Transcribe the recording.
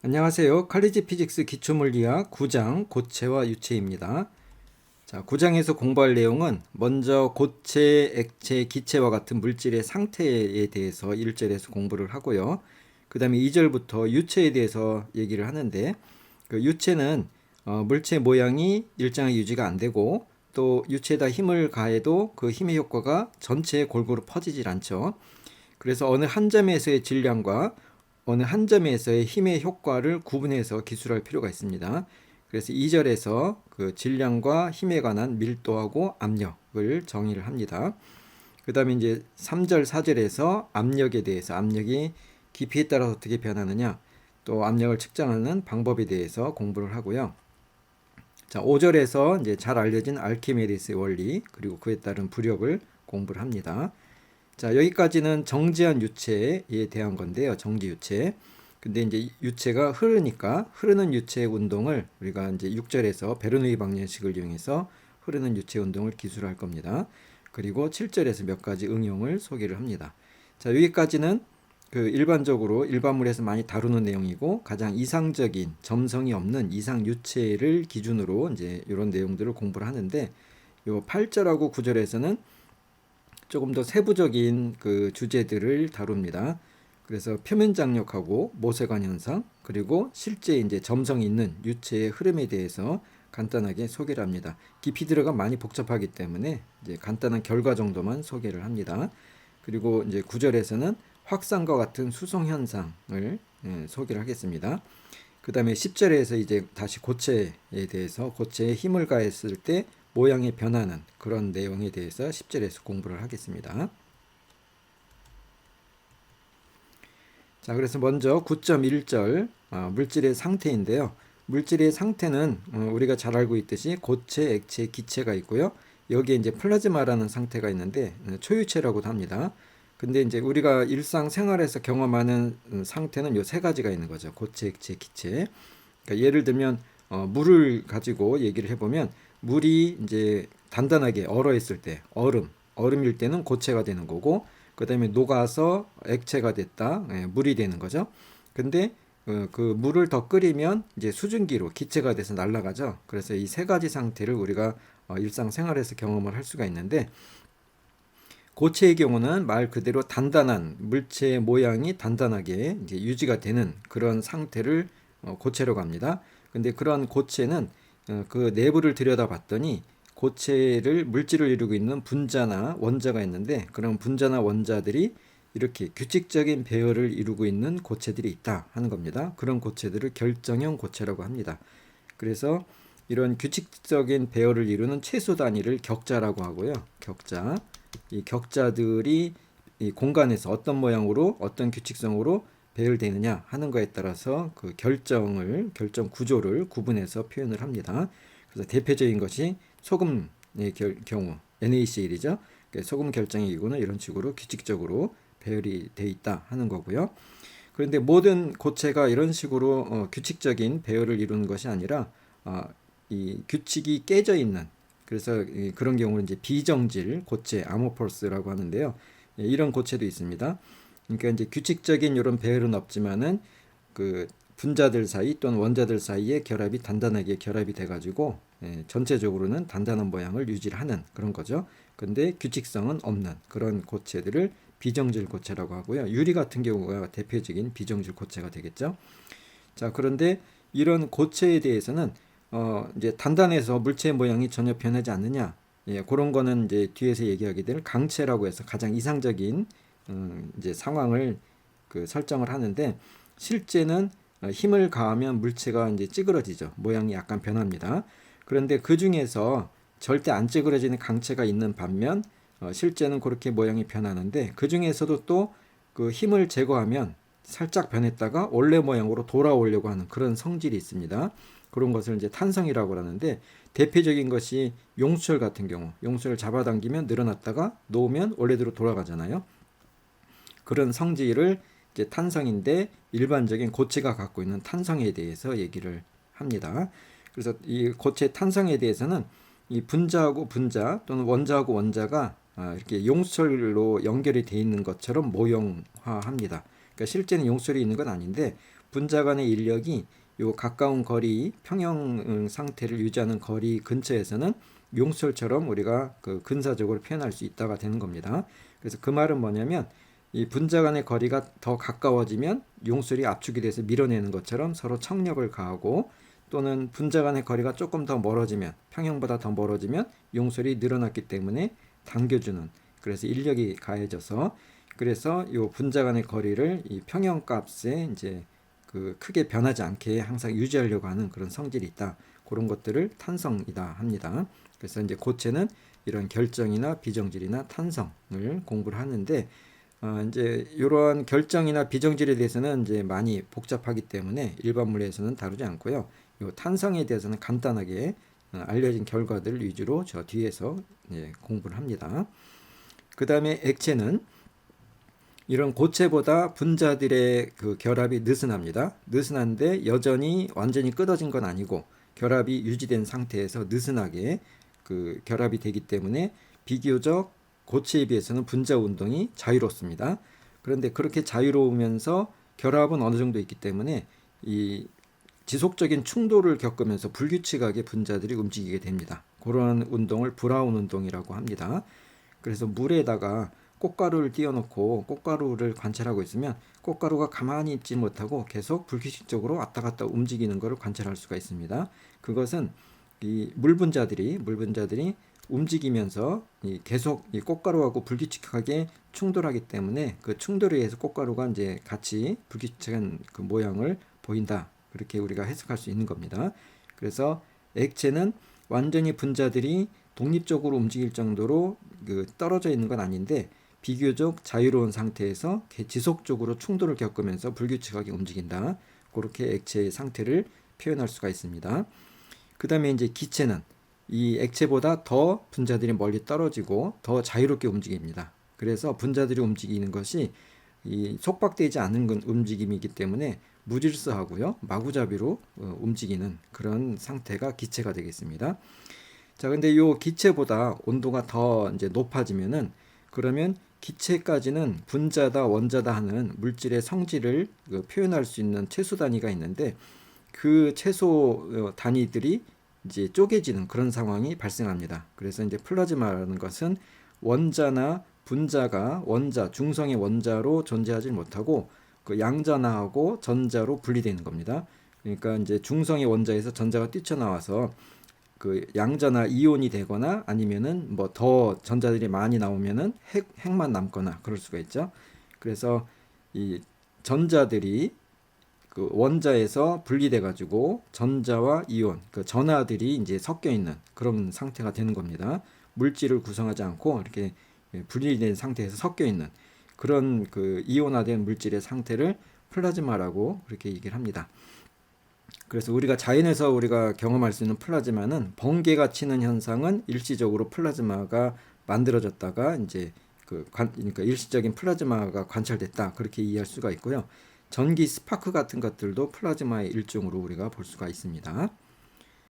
안녕하세요. 칼리지 피직스 기초물리학 9장 고체와 유체입니다. 자, 9장에서 공부할 내용은 먼저 고체, 액체, 기체와 같은 물질의 상태에 대해서 1절에서 공부를 하고요. 그 다음에 2절부터 유체에 대해서 얘기를 하는데, 그 유체는 물체 모양이 일정하게 유지가 안 되고, 또 유체에다 힘을 가해도 그 힘의 효과가 전체에 골고루 퍼지질 않죠. 그래서 어느 한 점에서의 질량과 어느 한 점에서의 힘의 효과를 구분해서 기술할 필요가 있습니다. 그래서 2절에서 그 질량과 힘에 관한 밀도하고 압력을 정의를 합니다. 그 다음에 이제 3절, 4절에서 압력에 대해서 압력이 깊이에 따라서 어떻게 변하느냐, 또 압력을 측정하는 방법에 대해서 공부를 하고요. 자, 5절에서 이제 잘 알려진 알키메데스의 원리, 그리고 그에 따른 부력을 공부를 합니다. 자, 여기까지는 정지한 유체에 대한 건데요. 정지 유체. 근데 이제 유체가 흐르니까 흐르는 유체 운동을 우리가 이제 6절에서 베르누이 방정식을 이용해서 흐르는 유체 운동을 기술할 겁니다. 그리고 7절에서 몇 가지 응용을 소개를 합니다. 자, 여기까지는 그 일반적으로 일반물에서 많이 다루는 내용이고 가장 이상적인 점성이 없는 이상 유체를 기준으로 이제 이런 내용들을 공부를 하는데, 요 8절하고 9절에서는 조금 더 세부적인 그 주제들을 다룹니다. 그래서 표면 장력하고 모세관 현상, 그리고 실제 이제 점성이 있는 유체의 흐름에 대해서 간단하게 소개를 합니다. 깊이 들어가 많이 복잡하기 때문에 이제 간단한 결과 정도만 소개를 합니다. 그리고 이제 9절에서는 확산과 같은 수송 현상을 소개를 하겠습니다. 그 다음에 10절에서 이제 다시 고체에 대해서 고체에 힘을 가했을 때 모양이 변하는 그런 내용에 대해서 10절에서 공부를 하겠습니다. 자, 그래서 먼저 9.1절 물질의 상태인데요. 물질의 상태는 우리가 잘 알고 있듯이 고체, 액체, 기체가 있고요. 여기에 이제 플라즈마라는 상태가 있는데 초유체라고도 합니다. 근데 이제 우리가 일상생활에서 경험하는 상태는 요 세 가지가 있는 거죠. 고체, 액체, 기체. 그러니까 예를 들면 물을 가지고 얘기를 해보면, 물이 이제 단단하게 얼어 있을 때 얼음일 때는 고체가 되는 거고, 그 다음에 녹아서 액체가 됐다, 물이 되는 거죠. 근데 그 물을 더 끓이면 이제 수증기로 기체가 돼서 날아가죠. 그래서 이 세 가지 상태를 우리가 일상생활에서 경험을 할 수가 있는데, 고체의 경우는 말 그대로 단단한 물체의 모양이 단단하게 이제 유지가 되는 그런 상태를 고체라고 합니다. 근데 그런 고체는 그 내부를 들여다봤더니 고체를 물질을 이루고 있는 분자나 원자가 있는데, 그런 분자나 원자들이 이렇게 규칙적인 배열을 이루고 있는 고체들이 있다 하는 겁니다. 그런 고체들을 결정형 고체라고 합니다. 그래서 이런 규칙적인 배열을 이루는 최소 단위를 격자라고 하고요. 격자. 이 격자들이 이 공간에서 어떤 모양으로 어떤 규칙성으로 배열되느냐 하는 거에 따라서 그 결정 구조를 구분해서 표현을 합니다. 그래서 대표적인 것이 소금의 경우 NaCl이죠. 소금 결정의 기구는 이런 식으로 규칙적으로 배열이 돼 있다 하는 거고요. 그런데 모든 고체가 이런 식으로 규칙적인 배열을 이루는 것이 아니라 이 규칙이 깨져 있는, 그래서 그런 경우는 이제 비정질 고체 아모포스라고 하는데요. 이런 고체도 있습니다. 그러니까 이제 규칙적인 이런 배열은 없지만은 그 분자들 사이 또는 원자들 사이의 결합이 단단하게 결합이 돼가지고 전체적으로는 단단한 모양을 유지하는 그런 거죠. 근데 규칙성은 없는 그런 고체들을 비정질 고체라고 하고요. 유리 같은 경우가 대표적인 비정질 고체가 되겠죠. 자, 그런데 이런 고체에 대해서는 이제 단단해서 물체의 모양이 전혀 변하지 않느냐, 그런 거는 이제 뒤에서 얘기하게 될 강체라고 해서 가장 이상적인 이제 상황을 그 설정을 하는데, 실제는 힘을 가하면 물체가 이제 찌그러지죠. 모양이 약간 변합니다. 그런데 그 중에서 절대 안 찌그러지는 강체가 있는 반면 실제는 그렇게 모양이 변하는데, 그 중에서도 또 그 힘을 제거하면 살짝 변했다가 원래 모양으로 돌아오려고 하는 그런 성질이 있습니다. 그런 것을 이제 탄성이라고 하는데, 대표적인 것이 용수철 같은 경우, 용수철을 잡아당기면 늘어났다가 놓으면 원래대로 돌아가잖아요. 그런 성질을 이제 탄성인데, 일반적인 고체가 갖고 있는 탄성에 대해서 얘기를 합니다. 그래서 이 고체 탄성에 대해서는 이 분자하고 분자 또는 원자하고 원자가 이렇게 용수철로 연결이 되어 있는 것처럼 모형화합니다. 그러니까 실제는 용수철이 있는 건 아닌데 분자 간의 인력이 요 가까운 거리 평형 상태를 유지하는 거리 근처에서는 용솔처럼 우리가 그 근사적으로 표현할 수 있다가 되는 겁니다. 그래서 그 말은 뭐냐면 이 분자 간의 거리가 더 가까워지면 용솔이 압축이 돼서 밀어내는 것처럼 서로 청력을 가하고, 또는 분자 간의 거리가 조금 더 멀어지면, 평형보다 더 멀어지면 용솔이 늘어났기 때문에 당겨주는, 그래서 인력이 가해져서, 그래서 이 분자 간의 거리를 이 평형 값에 이제 그 크게 변하지 않게 항상 유지하려고 하는 그런 성질이 있다. 그런 것들을 탄성이다 합니다. 그래서 이제 고체는 이런 결정이나 비정질이나 탄성을 공부를 하는데, 이제 이러한 결정이나 비정질에 대해서는 이제 많이 복잡하기 때문에 일반 물리에서는 다루지 않고요. 요 탄성에 대해서는 간단하게 알려진 결과들 위주로 저 뒤에서 공부를 합니다. 그 다음에 액체는 이런 고체보다 분자들의 그 결합이 느슨합니다. 느슨한데 여전히 완전히 끊어진 건 아니고 결합이 유지된 상태에서 느슨하게 그 결합이 되기 때문에 비교적 고체에 비해서는 분자 운동이 자유롭습니다. 그런데 그렇게 자유로우면서 결합은 어느 정도 있기 때문에 이 지속적인 충돌을 겪으면서 불규칙하게 분자들이 움직이게 됩니다. 그런 운동을 브라운 운동이라고 합니다. 그래서 물에다가 꽃가루를 띄워놓고 꽃가루를 관찰하고 있으면 꽃가루가 가만히 있지 못하고 계속 불규칙적으로 왔다 갔다 움직이는 것을 관찰할 수가 있습니다. 그것은 이 물 분자들이 움직이면서 계속 이 꽃가루하고 불규칙하게 충돌하기 때문에 그 충돌에 의해서 꽃가루가 이제 같이 불규칙한 그 모양을 보인다. 그렇게 우리가 해석할 수 있는 겁니다. 그래서 액체는 완전히 분자들이 독립적으로 움직일 정도로 그 떨어져 있는 건 아닌데 비교적 자유로운 상태에서 지속적으로 충돌을 겪으면서 불규칙하게 움직인다. 그렇게 액체의 상태를 표현할 수가 있습니다. 그 다음에 이제 기체는 이 액체보다 더 분자들이 멀리 떨어지고 더 자유롭게 움직입니다. 그래서 분자들이 움직이는 것이 이 속박되지 않은 움직임이기 때문에 무질서하고요, 마구잡이로 움직이는 그런 상태가 기체가 되겠습니다. 자, 근데 이 기체보다 온도가 더 이제 높아지면은, 그러면 기체까지는 분자다 원자다 하는 물질의 성질을 표현할 수 있는 최소 단위가 있는데, 그 최소 단위들이 이제 쪼개지는 그런 상황이 발생합니다. 그래서 이제 플라즈마라는 것은 원자나 분자가 원자, 중성의 원자로 존재하지 못하고 그 양자나하고 전자로 분리되는 겁니다. 그러니까 이제 중성의 원자에서 전자가 뛰쳐나와서 그 양자나 이온이 되거나 아니면은 뭐 더 전자들이 많이 나오면은 핵만 남거나 그럴 수가 있죠. 그래서 이 전자들이 그 원자에서 분리돼 가지고 전자와 이온, 그 전하들이 이제 섞여 있는 그런 상태가 되는 겁니다. 물질을 구성하지 않고 이렇게 분리된 상태에서 섞여 있는 그런 그 이온화된 물질의 상태를 플라즈마라고 그렇게 얘기를 합니다. 그래서 우리가 자연에서 우리가 경험할 수 있는 플라즈마는 번개가 치는 현상은 일시적으로 플라즈마가 만들어졌다가 이제 그러니까 일시적인 플라즈마가 관찰됐다, 그렇게 이해할 수가 있고요. 전기 스파크 같은 것들도 플라즈마의 일종으로 우리가 볼 수가 있습니다.